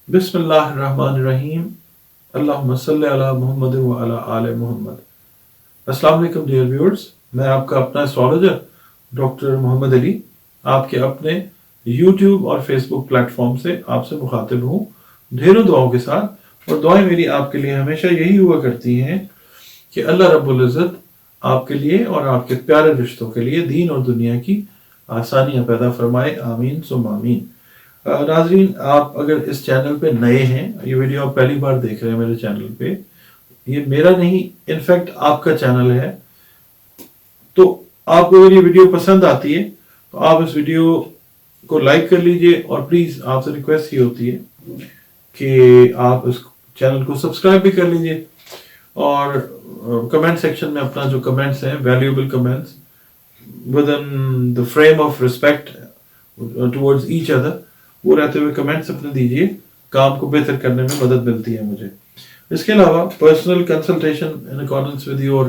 बिस्मिल्लाहिर्रहमानिर्रहीम। अल्लाहुम्मा सल्ली अला मुहम्मद व अला आले मुहम्मद। अस्सलाम वालेकुम डियर व्यूअर्स, मैं आपका अपना एस्ट्रोलॉजर डॉक्टर मोहम्मद अली आपके अपने यूट्यूब और फेसबुक प्लेटफॉर्म से आपसे मुखातिब हूँ ढेरों दुआओं के साथ। और दुआएं मेरी आपके लिए हमेशा यही हुआ करती हैं कि अल्लाह रब्बुल इज़्ज़त आपके लिए और आपके प्यारे रिश्तों के लिए दीन और दुनिया की आसानियां पैदा फरमाए, आमीन सुम आमीन। नाजरीन, आप अगर इस चैनल पे नए हैं, ये वीडियो आप पहली बार देख रहे हैं मेरे चैनल पे, ये मेरा नहीं इनफैक्ट आपका चैनल है, तो आपको अगर ये वीडियो पसंद आती है तो आप इस वीडियो को लाइक कर लीजिए और प्लीज आपसे रिक्वेस्ट ये होती है कि आप इस चैनल को सब्सक्राइब भी कर लीजिए और कमेंट सेक्शन में अपना जो कमेंट्स हैं, valuable comments with in the frame of respect towards each other, वो रहते हुए कमेंट्स अपने दीजिए। काम को बेहतर करने में मदद मिलती है मुझे। इसके अलावा personal consultation in accordance with your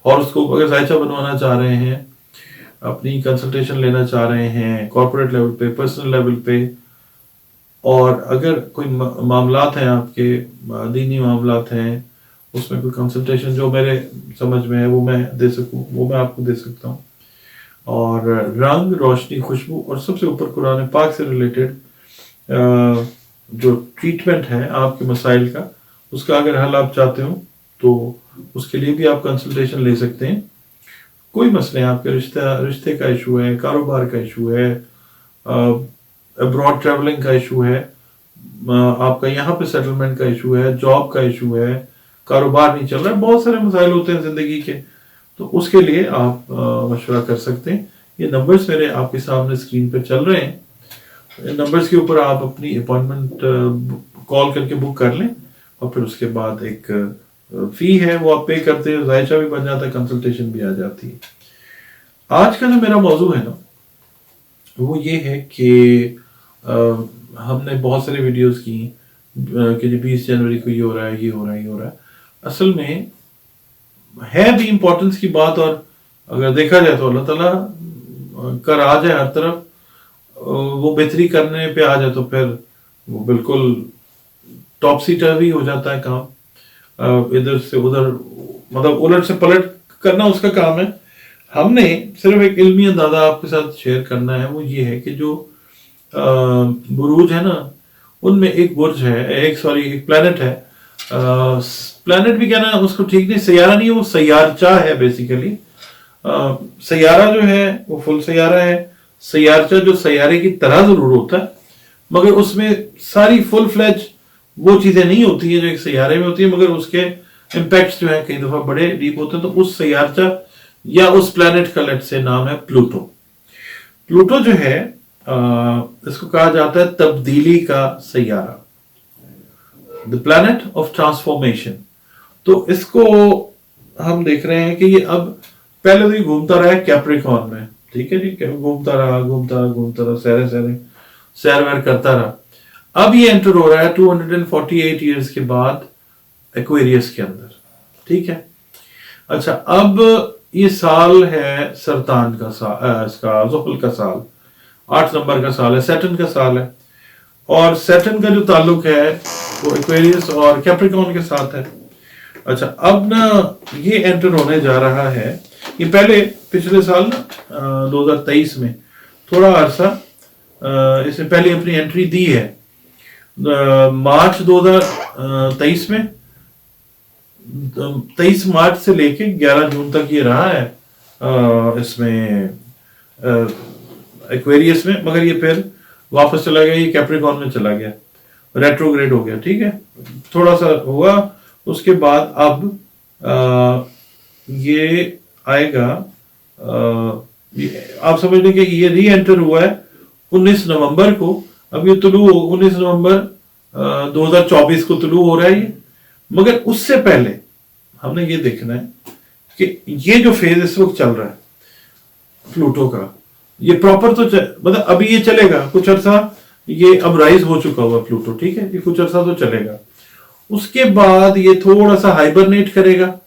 horoscope, अगर जायचा बनवाना चाह रहे हैं, अपनी कंसल्टेशन लेना चाह रहे हैं कॉर्पोरेट लेवल पे, पर्सनल लेवल पे, और अगर कोई मामलात हैं आपके, दीनी मामलात हैं, उसमें कोई कंसल्टेशन जो मेरे समझ में है वो मैं दे सकूं, वो मैं आपको दे सकता हूँ। और रंग, रोशनी, खुशबू और सबसे ऊपर कुरान पाक से रिलेटेड जो ट्रीटमेंट है आपके मसाइल का, उसका अगर हल आप चाहते हो तो उसके लिए भी आप कंसल्टेशन ले सकते हैं। कोई मसले हैं आपके, रिश्ते का इशू है, कारोबार का इशू है, अब्रॉड ट्रैवलिंग का इशू है, आपका यहाँ पे सेटलमेंट का इशू है, जॉब का इशू है, कारोबार नहीं चल रहा है, बहुत सारे मसाइल होते हैं जिंदगी के, तो उसके लिए आप मशवरा कर सकते हैं। ये नंबर्स मेरे आपके सामने स्क्रीन पर चल रहे हैं, नंबर्स के ऊपर आप अपनी अपॉइंटमेंट कॉल करके बुक कर लें और फिर उसके बाद एक फी है वो आप पे करते हैं, जायचा भी बन जाता है, कंसल्टेशन भी आ जाती है। आज का जो मेरा मौजू है ना, वो ये है कि हमने बहुत सारी वीडियोस की कि 20 जनवरी को ये हो रहा है, ये हो रहा है, ये हो रहा है। असल में है भी इम्पोर्टेंस की बात, और अगर देखा जाए तो अल्लाह ताला कर आ जाए हर तरफ, वो बेहतरी करने पे आ जाए तो फिर वो बिल्कुल टॉपसी टर्वी हो जाता है काम, इधर से उधर, मतलब उलट से पलट करना उसका काम है। हमने सिर्फ एक इल्मी अंदाजा आपके साथ शेयर करना है, वो ये है कि जो बुरूज है ना, उनमें एक बुर्ज है, एक प्लेनेट है, प्लेनेट भी कहना उसको ठीक नहीं, सैयारा नहीं है, वो सैयारचा है बेसिकली। सैयारा जो है वो फुल सैयारा है, सैयारचा जो सैयारे की तरह जरूर होता है, मगर उसमें सारी फुल फ्लेज वो चीजें नहीं होती है जो एक सैयारे में होती है, मगर उसके इम्पैक्ट्स जो है कई दफा बड़े डीप होते हैं। तो उस सैयारचा या उस प्लेनेट का लेट से नाम है प्लूटो। प्लूटो जो है इसको कहा जाता है तब्दीली का Saiyaara, the planet of transformation. तो इसको हम देख रहे हैं कि ये अब पहले तो ये घूमता रहा है कैप्रिकॉर्न में, ठीक है जी, घूमता रहा, सैर वैर करता रहा। अब ये एंटर हो रहा है 248 ईयर्स के बाद एक्वेरियस के अंदर, ठीक है। अच्छा, अब ये साल है सरतान का साल, इसका ज़ुहल का साल, 8 नंबर का साल है, सैटर्न का साल है, और सैटर्न का जो ताल्लुक है वो एक्वेरियस और कैप्रिकॉर्न के साथ है। अच्छा, अब ना ये एंटर होने जा रहा है, ये पहले पिछले साल ना 2023 में थोड़ा अरसा इसने पहले अपनी एंट्री दी है, मार्च 2023 में, 23 मार्च से लेके 11 जून तक ये रहा है इसमें एक्वेरियस में, मगर ये फिर वापस चला गया, ये कैप्रिकॉर्न में चला गया, रेट्रोग्रेड हो गया, ठीक है, थोड़ा सा हुआ। उसके बाद अब ये आएगा, आप समझ लें कि ये री एंटर हुआ है 19 नवंबर को। अब ये 19 नवंबर 2024 को तुलू हो रहा है ये, मगर उससे पहले हमने ये देखना है कि ये जो फेज इस वक्त चल रहा है प्लूटो का, ये प्रॉपर तो मतलब अभी ये चलेगा कुछ अरसा, ये अब राइज हो चुका हुआ प्लूटो, ठीक है, ये कुछ अरसा तो चलेगा। उसके बाद ये थोड़ा सा हाइबरनेट करेगा,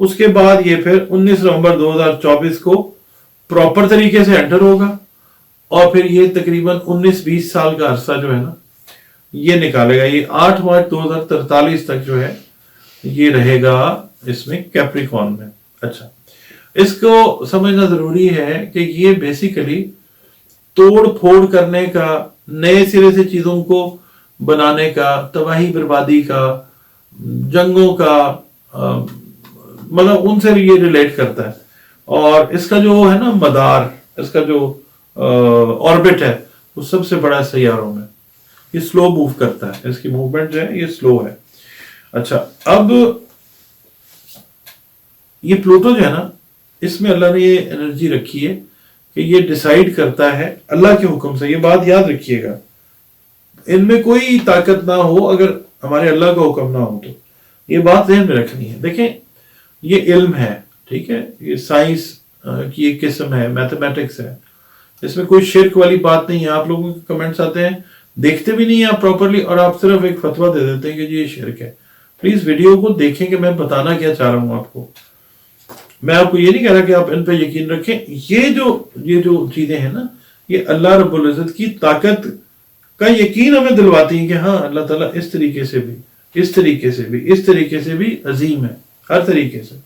उसके बाद ये फिर 19 नवंबर 2024 को प्रॉपर तरीके से एंटर होगा, और फिर ये तकरीबन 19-20 साल का अरसा जो है ना, ये निकालेगा। ये 8 मार्च 2043 तक जो है ये रहेगा इसमें कैप्रिकॉर्न में। अच्छा, इसको समझना जरूरी है कि ये बेसिकली तोड़ फोड़ करने का, नए सिरे से चीजों को बनाने का, तबाही बर्बादी का, जंगों का, मतलब उनसे ये रिलेट करता है। और इसका जो है ना मदार, इसका जो ऑर्बिट है वो सबसे बड़ा है सैयारों में। ये स्लो मूव करता है, इसकी मूवमेंट जो है ये स्लो है। अच्छा, अब ये प्लूटो जो है ना, इसमें अल्लाह ने ये एनर्जी रखी है कि ये डिसाइड करता है अल्लाह के हुक्म से। ये बात याद रखिएगा, इनमें कोई ताकत ना हो अगर हमारे अल्लाह का हुक्म ना हो तो। ये बात ध्यान में रखनी है। देखें, ये इल्म है, ठीक है, ये साइंस की एक किस्म है, मैथमेटिक्स है, इसमें कोई शिर्क वाली बात नहीं है। आप लोगों के कमेंट्स आते हैं, देखते भी नहीं है आप प्रॉपरली, और आप सिर्फ एक फतवा दे देते हैं कि जी ये शिर्क है। प्लीज वीडियो को देखें कि मैं बताना क्या चाह रहा हूं आपको। मैं आपको ये नहीं कह रहा कि आप इन पे यकीन रखें। ये जो चीजें हैं ना, ये अल्लाह रब्बुल इज्जत की ताकत का यकीन हमें दिलवाती है कि हाँ, अल्लाह ताला इस तरीके से भी, इस तरीके से भी, इस तरीके से भी अजीम है, हर तरीके से।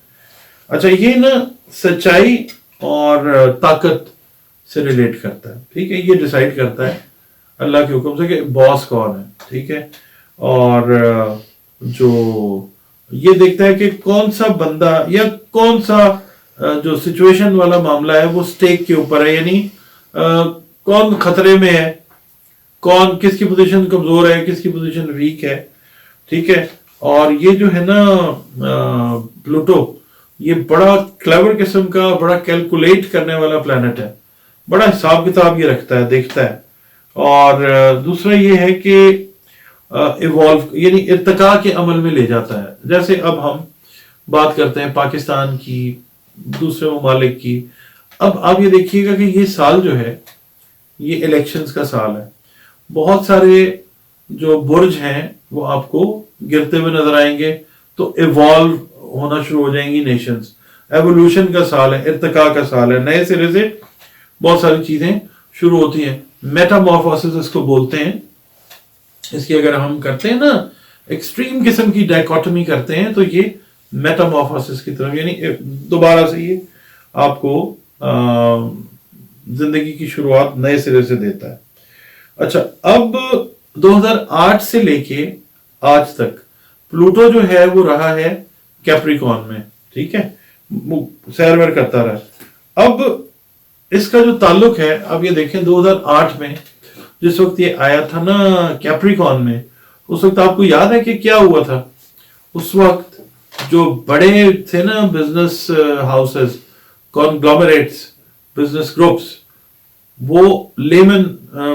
अच्छा, ये ना सच्चाई और ताकत से रिलेट करता है, ठीक है। ये डिसाइड करता है अल्लाह के हुक्म से कि बॉस कौन है, ठीक है। और जो ये देखता है कि कौन सा बंदा या कौन सा जो सिचुएशन वाला मामला है वो स्टेक के ऊपर है, यानी कौन खतरे में है, कौन किसकी पोजीशन कमजोर है, किसकी पोजीशन वीक है, ठीक है। और ये जो है ना प्लूटो, ये बड़ा क्लेवर किस्म का, बड़ा कैलकुलेट करने वाला प्लैनेट है, बड़ा हिसाब किताब ये रखता है, देखता है। और दूसरा ये है कि इवॉल्व यानी इर्तिका के अमल में ले जाता है। जैसे अब हम बात करते हैं पाकिस्तान की, दूसरे ममालिक की। अब आप ये देखिएगा कि ये साल जो है ये इलेक्शंस का साल है। बहुत सारे जो बुर्ज हैं वो आपको गिरते हुए नजर आएंगे, तो इवॉल्व होना शुरू हो जाएंगी नेशंस। एवोल्यूशन का साल है, इर्तिका का साल है, नए सिरे से बहुत सारी चीजें शुरू होती हैं। मेटामॉर्फोसिस इसको बोलते हैं। इसकी अगर हम करते हैं ना एक्सट्रीम किस्म की डायकोटमी करते हैं, तो ये मेटामॉर्फोसिस की तरफ, यानी दोबारा से ये आपको जिंदगी की शुरुआत नए सिरे से देता है। अच्छा, अब 2008 से लेके आज तक प्लूटो जो है वो रहा है कैप्रिकॉर्न में, ठीक है, सैर वैर करता रहा। अब इसका जो ताल्लुक है, अब ये देखें 2008 में जिस वक्त ये आया था ना कैप्रिकॉर्न में, उस वक्त आपको याद है कि क्या हुआ था? उस वक्त जो बड़े थे ना business houses, conglomerates, business groups, वो लेमन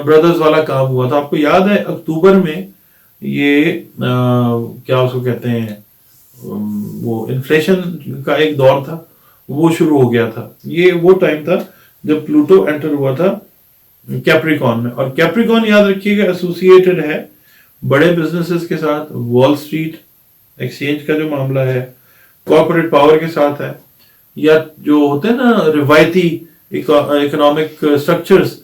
ब्रदर्स वाला काम हुआ था। आपको याद है अक्टूबर में ये क्या उसको कहते हैं, वो इन्फ्लेशन का एक दौर था, वो शुरू हो गया था। ये वो टाइम था जब प्लूटो एंटर हुआ था कैप्रिकॉर्न में। और कैप्रिकॉर्न याद रखिएगा एसोसिएटेड है बड़े बिजनेसेस के साथ, वॉल स्ट्रीट एक्सचेंज का जो मामला है, कॉर्पोरेट पावर के साथ है, या जो होते हैं ना रिवायती इकोनॉमिक स्ट्रक्चर्स,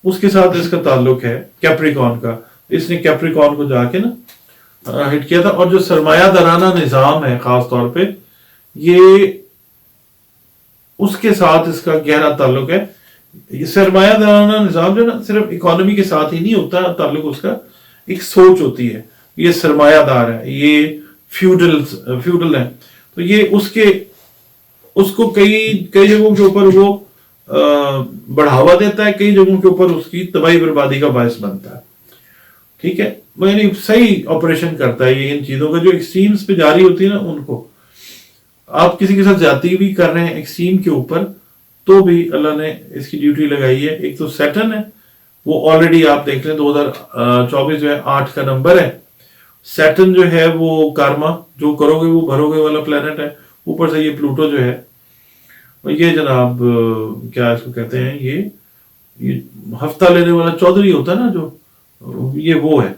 उसके साथ इसका ताल्लुक है कैप्रिकॉर्न का। इसने कैप्रिकॉर्न को जाके ना हिट किया था। और जो सरमायादाराना निजाम है खास तौर पे, ये उसके साथ इसका गहरा ताल्लुक है। ये सरमायादाराना निजाम जो ना सिर्फ इकोनॉमी के साथ ही नहीं होता ताल्लुक, उसका एक सोच होती है। ये सरमायादार है, ये फ्यूडल है, तो ये उसको कई जगहों के ऊपर वो बढ़ावा देता है, कई जगहों के ऊपर उसकी तबाही बर्बादी का बायस बनता है, ठीक है। यानी सही ऑपरेशन करता है ये इन चीजों का। जो एक्सट्रीम्स पे जारी होती है ना, उनको आप किसी के साथ ज्यादती भी कर रहे हैं एक्सट्रीम के ऊपर, तो भी अल्लाह ने इसकी ड्यूटी लगाई है। एक तो सैटर्न है, वो ऑलरेडी आप देख लें 2024 जो है 8 का नंबर है। सैटर्न जो है वो कार्मा, जो करोगे वो भरोगे वाला प्लेनेट है। ऊपर से ये प्लूटो जो है, ये जनाब क्या इसको कहते हैं, ये हफ्ता लेने वाला चौधरी होता है ना, जो ये वो है,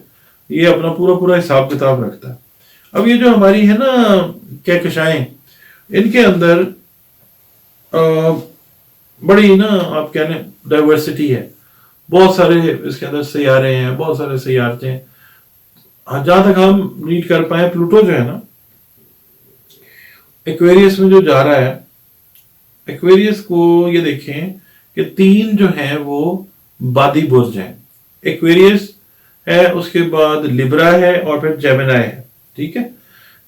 ये अपना पूरा हिसाब किताब रखता है। अब ये जो हमारी है ना कहकशाएं, इनके अंदर बड़ी ना आप कह लें डाइवर्सिटी है। बहुत सारे इसके अंदर सैयारे हैं, बहुत सारे सैयारते हैं। जहां तक हम रीड कर पाए, प्लूटो जो है ना एक्वेरियस में जो जा रहा है, एक्वेरियस को ये देखें कि 3 जो हैं वो बादी बुर्ज हैं। एक्वेरियस है, उसके बाद लिब्रा है और फिर जेमिनाई है। ठीक है,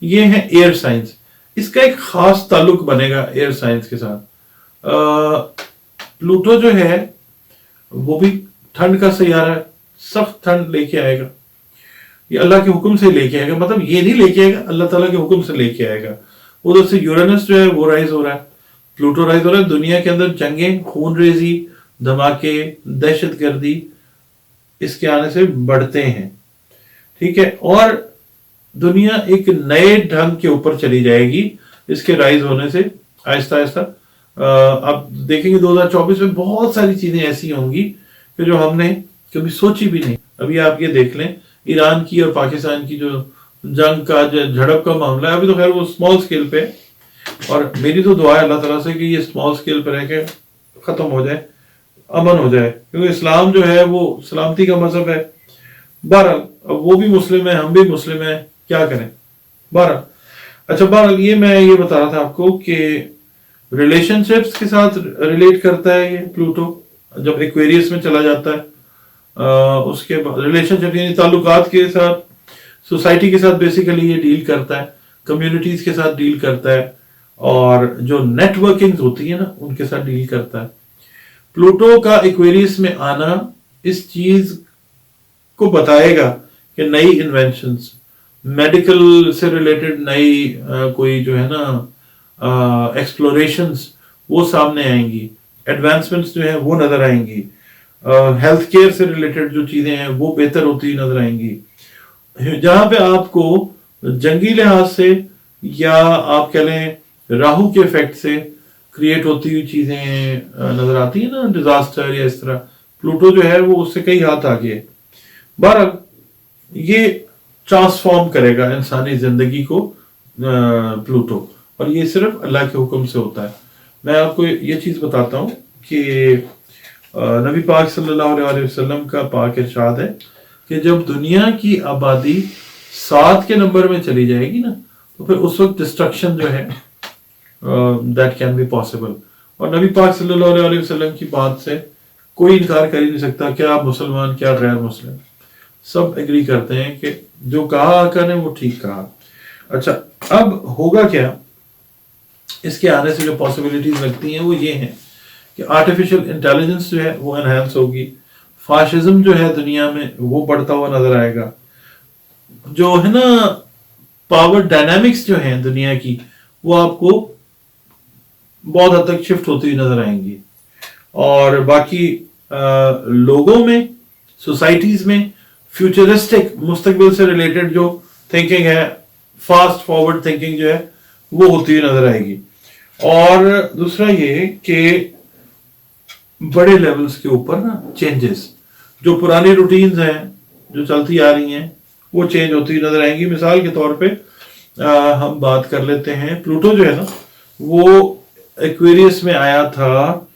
ये है एयर साइंस। इसका एक खास ताल्लुक बनेगा एयर साइंस के साथ। प्लूटो जो है वो भी ठंड का सैयारा है, सख्त ठंड लेके आएगा। ये अल्लाह के हुक्म से लेके आएगा, मतलब ये नहीं लेके आएगा, अल्लाह ताला के हुक्म से लेके आएगा। उधर से यूरेनस जो है वो राइज हो रहा है, प्लूटो राइज हो रहा है। दुनिया के अंदर जंगें, खूनरेजी, धमाके, दहशतगर्दी इसके आने से बढ़ते हैं। ठीक है, और दुनिया एक नए ढंग के ऊपर चली जाएगी इसके राइज होने से आहिस्ता आहिस्ता। आप देखेंगे 2024 में बहुत सारी चीजें ऐसी होंगी कि जो हमने कभी सोची भी नहीं। अभी आप ये देख लें, ईरान की और पाकिस्तान की जो जंग का झड़प का मामला है, अभी तो खैर वो स्मॉल स्केल पे है, और मेरी तो दुआ है अल्लाह ताला से कि ये स्मॉल स्केल पर रह के खत्म हो जाए, अमन हो जाए, क्योंकि इस्लाम जो है वो सलामती का मजहब है। बहरहाल अब वो भी मुस्लिम है, हम भी मुस्लिम है, क्या करें। बहरहाल अच्छा, बहरहाल ये मैं ये बता रहा था आपको कि रिलेशनशिप्स के साथ रिलेट करता है ये प्लूटो जब एक्वेरियस में चला जाता है। उसके बाद रिलेशनशिप यानी ताल्लुकात के साथ, सोसाइटी के साथ बेसिकली ये डील करता है, कम्युनिटीज के साथ डील करता है, और जो नेटवर्किंग होती है ना उनके साथ डील करता है। प्लूटो का एक्वेरियस में आना इस चीज को बताएगा कि नई इन्वेंशंस, मेडिकल से रिलेटेड नई कोई जो है ना एक्सप्लोरेशंस वो सामने आएंगी, एडवांसमेंट्स जो है वो नजर आएंगी, हेल्थ केयर से रिलेटेड जो चीजें हैं वो बेहतर होती हुई नजर आएंगी। जहां पे आपको जंगी लिहाज से या आप कह लें राहु के इफेक्ट से क्रिएट होती हुई चीजें नजर आती है ना, डिजास्टर या इस तरह, प्लूटो जो है वो उससे कई हाथ आगे है। बहरहाल ये ट्रांसफॉर्म करेगा इंसानी जिंदगी को प्लूटो, और ये सिर्फ अल्लाह के हुक्म से होता है। मैं आपको ये चीज बताता हूँ कि नबी पाक सल्लल्लाहु अलैहि वसल्लम का पाक इरशाद है कि जब दुनिया की आबादी 7 के नंबर में चली जाएगी ना, तो फिर उस वक्त डिस्ट्रक्शन जो है दैट कैन बी पॉसिबल। और नबी पाक सल्लल्लाहु अलैहि वसल्लम की बात से कोई इनकार कर ही नहीं सकता, क्या आप मुसलमान क्या गैर मुस्लिम, सब एग्री करते हैं कि जो कहा आका ने वो ठीक कहा। अच्छा, अब होगा क्या, इसके आने से जो पॉसिबिलिटीज लगती हैं वो ये हैं कि आर्टिफिशियल इंटेलिजेंस जो है वो एनहांस होगी, फाशिज्म जो है दुनिया में वो बढ़ता हुआ नजर आएगा, जो है ना पावर डायनामिक्स जो है दुनिया की वो आपको बहुत हद तक शिफ्ट होती हुई नजर आएंगी, और बाकी लोगों में, सोसाइटीज में फ्यूचरिस्टिक मुस्तकबिल से रिलेटेड जो थिंकिंग है, फास्ट फॉरवर्ड थिंकिंग जो है वो होती हुई नजर आएगी। और दूसरा ये कि बड़े लेवल्स के ऊपर ना चेंजेस, जो पुरानी रूटीन्स हैं जो चलती आ रही हैं वो चेंज होती हुई नजर आएंगी। मिसाल के तौर पे हम बात कर लेते हैं, प्लूटो जो है ना वो एक्वेरियस में आया था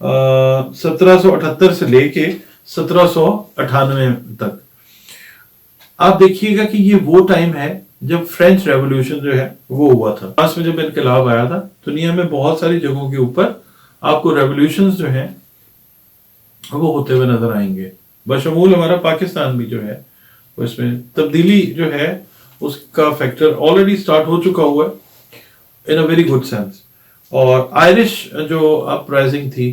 1778 से लेके 1798 तक। आप देखिएगा कि ये वो टाइम है जब फ्रेंच रेवोल्यूशन जो है वो हुआ था। फ्रांस में जब इनकलाब आया था, दुनिया में बहुत सारी जगहों के ऊपर आपको रेवोल्यूशंस जो हैं वो होते हुए नजर आएंगे, बशमूल हमारा पाकिस्तान भी जो है उसमें तब्दीली जो है उसका फैक्टर ऑलरेडी स्टार्ट हो चुका हुआ है इन अ वेरी गुड सेंस। और आयरिश जो अपराइजिंग थी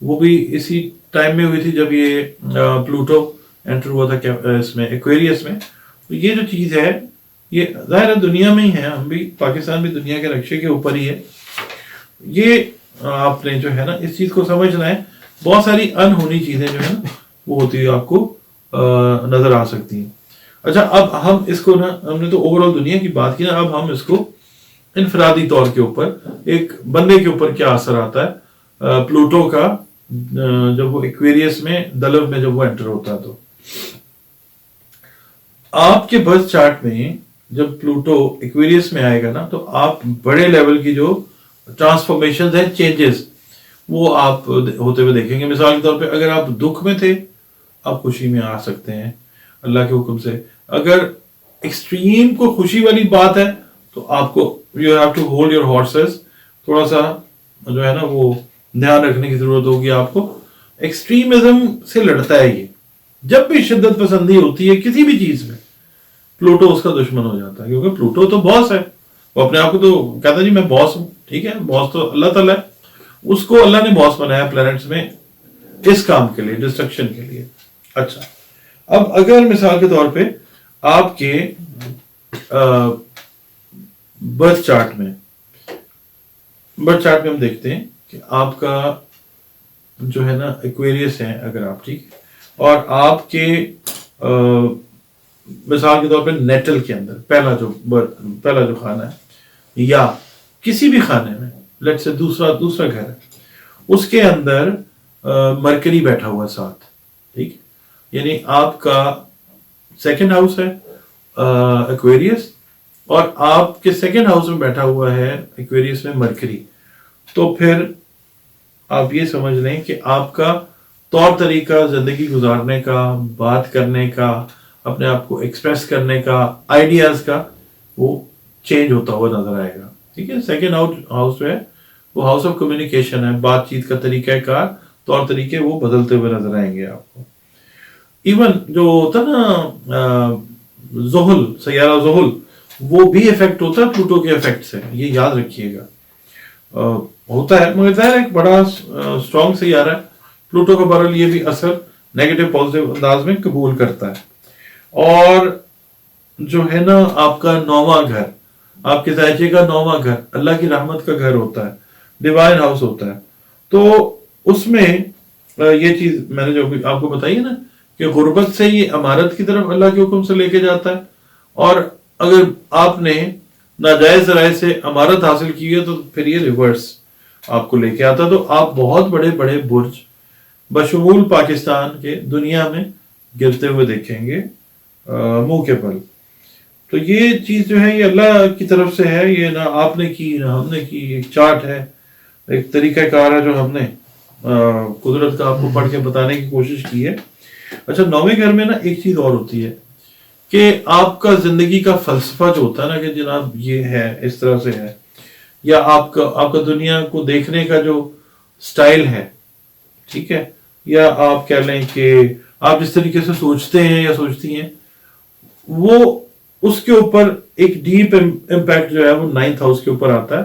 वो भी इसी टाइम में हुई थी जब ये प्लूटो एंटर हुआ था इसमें एक्वेरियस में। तो ये जो चीज है ये जाहिर है दुनिया में ही है, हम भी, पाकिस्तान भी दुनिया के नक्शे के ऊपर ही है। ये आपने जो है ना इस चीज को समझना है, बहुत सारी अनहोनी चीजें जो है ना वो होती है आपको नजर आ सकती हैं। अच्छा, अब हम इसको ना, हमने तो ओवरऑल दुनिया की बात की ना, अब हम इसको इनफरादी तौर के ऊपर एक बंदे के ऊपर क्या असर आता है प्लूटो का जब वो एक्वेरियस में दलव में जब वो एंटर होता है। तो आपके बर्थ चार्ट में जब प्लूटो एक्वेरियस में आएगा ना, तो आप बड़े लेवल की जो ट्रांसफॉर्मेशन है, चेंजेस, वो आप होते हुए देखेंगे। मिसाल के तौर पे अगर आप दुख में थे, आप खुशी में आ सकते हैं अल्लाह के हुक्म से। अगर ایکسٹریم کو خوشی والی بات ہے تو آپ کو you have to hold your horses, تھوڑا سا جو ہے نا وہ دھیان رکھنے کی ضرورت ہوگی آپ کو. ایکسٹریمزم سے لڑتا ہے یہ. جب بھی شدت پسندی ہوتی ہے کسی بھی چیز میں، پلوٹو اس کا دشمن ہو جاتا ہے، کیونکہ پلوٹو تو باس ہے. وہ اپنے آپ کو تو کہتا ہے جی میں باس ہوں. ٹھیک ہے، باس تو اللہ تعالیٰ ہے، اس کو اللہ نے باس بنایا پلانٹس میں اس کام کے لیے، ڈسٹرکشن کے لیے. اچھا، اب اگر مثال کے طور پہ آپ کے برتھ چارٹ میں ہم دیکھتے ہیں کہ آپ کا جو ہے نا ایکویریس ہے اگر آپ، ٹھیک، اور آپ کے مثال کے طور پہ نیٹل کے اندر پہلا جو خانہ ہے، یا کسی بھی خانے میں لیٹ سے دوسرا گھر ہے، اس کے اندر مرکری بیٹھا ہوا ساتھ. ٹھیک، یعنی آپ کا سیکنڈ ہاؤس ہے ایکویریس، اور آپ کے سیکنڈ ہاؤس میں بیٹھا ہوا ہے ایکویریس میں مرکری. تو پھر آپ یہ سمجھ لیں کہ آپ کا طور طریقہ زندگی گزارنے کا، بات کرنے کا، اپنے آپ کو ایکسپریس کرنے کا، آئیڈیاز کا، وہ چینج ہوتا ہوا نظر آئے گا. ٹھیک ہے، سیکنڈ ہاؤس جو ہے وہ ہاؤس آف کمیونیکیشن ہے. بات چیت کا طریقہ کار، طور طریقے وہ بدلتے ہوئے نظر آئیں گے آپ کو. ایون جو ہوتا نا زحل، سیارہ زحل، وہ بھی افیکٹ ہوتا ہے پلوٹو کے افیکٹ سے، یہ یاد رکھیے گا. ہوتا ہے، مگر ظاہر ایک بڑا اسٹرانگ سیارہ ہے. پلوٹو کا بہرحال یہ بھی اثر نیگیٹو پازیٹیو انداز میں قبول کرتا ہے. اور جو ہے نا آپ کا 9واں گھر، آپ کے ذائچے کا 9واں گھر اللہ کی رحمت کا گھر ہوتا ہے، ڈیوائن ہاؤس ہوتا ہے. تو اس میں یہ چیز میں نے جو آپ کو بتائی ہے نا کہ غربت سے یہ امارت کی طرف اللہ کے حکم سے لے کے جاتا ہے، اور اگر آپ نے ناجائز ذرائع سے امارت حاصل کی ہے تو پھر یہ ریورس آپ کو لے کے آتا. تو آپ بہت بڑے بڑے برج بشمول پاکستان کے دنیا میں گرتے ہوئے دیکھیں گے منہ کے بل. تو یہ چیز جو ہے یہ اللہ کی طرف سے ہے، یہ نہ آپ نے کی نہ ہم نے کی. ایک چارٹ ہے، ایک طریقہ کار ہے جو ہم نے قدرت کا آپ کو پڑھ کے بتانے کی کوشش کی ہے. اچھا، 9ویں گھر میں نا ایک چیز اور ہوتی ہے کہ آپ کا زندگی کا فلسفہ جو ہوتا ہے نا کہ جناب یہ ہے، اس طرح سے ہے، یا آپ کا دنیا کو دیکھنے کا جو سٹائل ہے، ٹھیک ہے، یا آپ کہہ لیں کہ آپ جس طریقے سے سوچتے ہیں یا سوچتی ہیں، وہ اس کے اوپر ایک ڈیپ امپیکٹ جو ہے وہ 9th ہاؤس کے اوپر آتا ہے.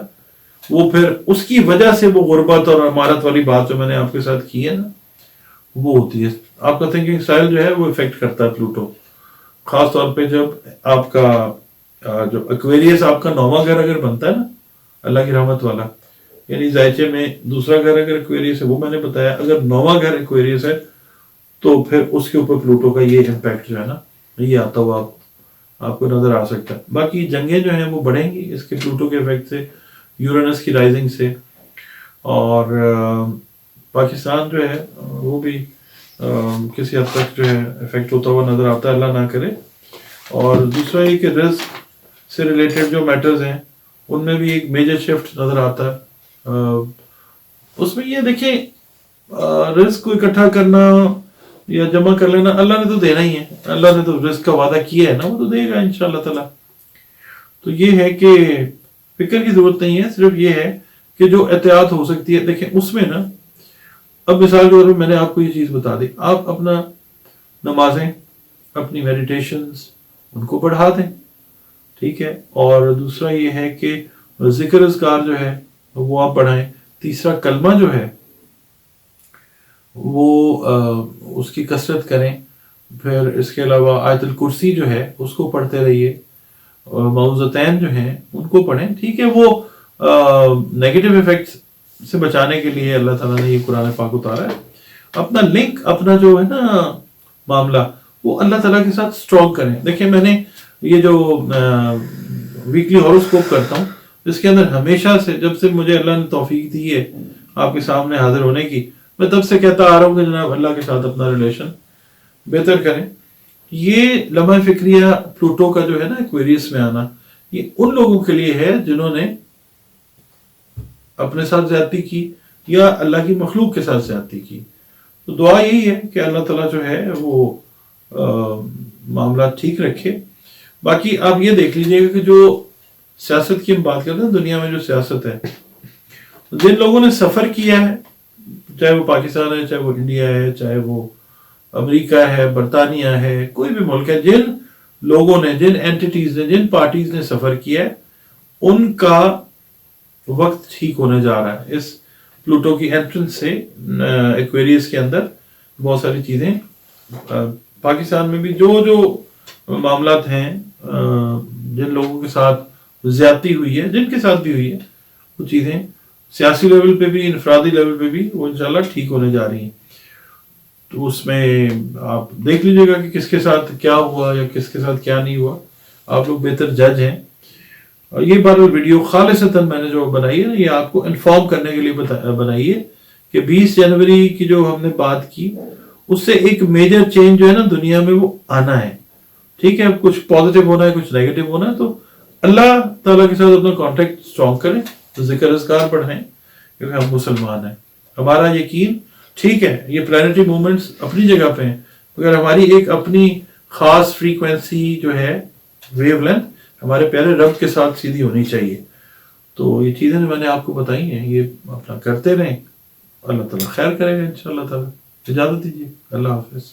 وہ پھر اس کی وجہ سے وہ غربت اور امارت والی بات جو میں نے آپ کے ساتھ کی ہے نا وہ ہوتی ہے. آپ کا تھنکنگ سٹائل جو ہے وہ افیکٹ کرتا ہے پلوٹو، خاص طور پہ جب آپ کا جو ایکویریس آپ کا 9واں گھر اگر بنتا ہے نا اللہ کی رحمت والا، یعنی ذائچے میں دوسرا گھر اگر ایکویریس ہے، وہ میں نے بتایا، اگر 9واں گھر ایکویریس ہے تو پھر اس کے اوپر پلوٹو کا یہ امپیکٹ جو ہے نا یہ آتا ہوا آپ کو نظر آ سکتا ہے. باقی جنگیں جو ہیں وہ بڑھیں گی اس کے پلوٹو کے افیکٹ سے، یورینس کی رائزنگ سے. اور پاکستان جو ہے وہ بھی کسی حد تک جو ہے افیکٹ ہوتا ہوا نظر آتا ہے، اللہ نہ کرے. اور دوسرا یہ کہ رزق سے ریلیٹڈ جو میٹرز ہیں ان میں بھی ایک میجر شفٹ نظر آتا ہے. اس میں یہ دیکھیں رزق کو اکٹھا کرنا یا جمع کر لینا اللہ نے تو دینا ہی ہے، اللہ نے تو رزق کا وعدہ کیا ہے نا، وہ تو دے گا انشاءاللہ تعالی. تو یہ ہے کہ فکر کی ضرورت نہیں ہے، صرف یہ ہے کہ جو احتیاط ہو سکتی ہے. دیکھیں اس میں نا اب مثال کے طور پہ میں نے آپ کو یہ چیز بتا دی، آپ اپنا نمازیں، اپنی میڈیٹیشنز ان کو بڑھا دیں، ٹھیک ہے. اور دوسرا یہ ہے کہ ذکر اذکار جو ہے وہ آپ بڑھائیں. تیسرا کلمہ جو ہے وہ اس کی کثرت کریں. پھر اس کے علاوہ آیت الکرسی جو ہے اس کو پڑھتے رہیے، معوذتین جو ہیں ان کو پڑھیں. ٹھیک ہے، وہ نیگیٹو ایفیکٹس سے بچانے کے لیے اللہ تعالیٰ نے یہ قرآن پاک اتارا ہے. اپنا لنک، اپنا جو ہے نا معاملہ وہ اللہ تعالیٰ کے ساتھ اسٹرانگ کریں. دیکھیں میں نے یہ جو ویکلی ہاروسکوپ کرتا ہوں اس کے اندر ہمیشہ سے جب سے مجھے اللہ نے توفیق دی ہے آپ کے سامنے حاضر ہونے کی، میں تب سے کہتا آ رہا ہوں کہ جناب اللہ کے ساتھ اپنا ریلیشن بہتر کریں. یہ لمحہ فکریہ پلوٹو کا جو ہے نا ایکویریس میں آنا، یہ ان لوگوں کے لیے ہے جنہوں نے اپنے ساتھ زیادتی کی یا اللہ کی مخلوق کے ساتھ زیادتی کی. تو دعا یہی ہے کہ اللہ تعالیٰ جو ہے وہ معاملات ٹھیک رکھے. باقی آپ یہ دیکھ لیجئے گا کہ جو سیاست کی ہم بات کرتے ہیں دنیا میں جو سیاست ہے، جن لوگوں نے سفر کیا ہے، چاہے وہ پاکستان ہے، چاہے وہ انڈیا ہے، چاہے وہ امریکہ ہے، برطانیہ ہے، کوئی بھی ملک ہے، جن لوگوں نے، جن اینٹیٹیز نے، جن پارٹیز نے سفر کیا ہے، ان کا وقت ٹھیک ہونے جا رہا ہے اس پلوٹو کی انٹرنس سے ایکویریس کے اندر بہت ساری چیزیں پاکستان میں بھی جو معاملات ہیں، جن لوگوں کے ساتھ زیادتی ہوئی ہے، جن کے ساتھ بھی ہوئی ہے، وہ چیزیں سیاسی لیول پہ بھی، انفرادی لیول پہ بھی وہ انشاءاللہ ٹھیک ہونے جا رہی ہیں. تو اس میں آپ دیکھ لیجئے گا کہ کس کے ساتھ کیا ہوا یا کس کے ساتھ کیا نہیں ہوا، آپ لوگ بہتر جج ہیں. اور یہ بار ویڈیو خالصتاً میں نے جو بنائی ہے نا، یہ آپ کو انفارم کرنے کے لیے بنائی ہے کہ 20 جنوری کی جو ہم نے بات کی، اس سے ایک میجر چینج جو ہے نا دنیا میں وہ آنا ہے. ٹھیک ہے، اب کچھ پازیٹیو ہونا ہے، کچھ نیگیٹو ہونا ہے، تو اللہ تعالیٰ کے ساتھ اپنا کانٹیکٹ اسٹرانگ کریں، ذکر اذکار پڑھیں، کیونکہ ہم مسلمان ہیں. ہمارا یقین ٹھیک ہے، یہ پلانیٹری موومنٹس اپنی جگہ پہ ہیں، مگر ہماری ایک اپنی خاص فریکوینسی جو ہے، ویو لینتھ، ہمارے پیارے رب کے ساتھ سیدھی ہونی چاہیے. تو یہ چیزیں جو میں نے آپ کو بتائی ہیں، یہ اپنا کرتے رہیں، اللہ تعالیٰ خیر کرے گا انشاءاللہ تعالیٰ. اجازت دیجیے، اللہ حافظ.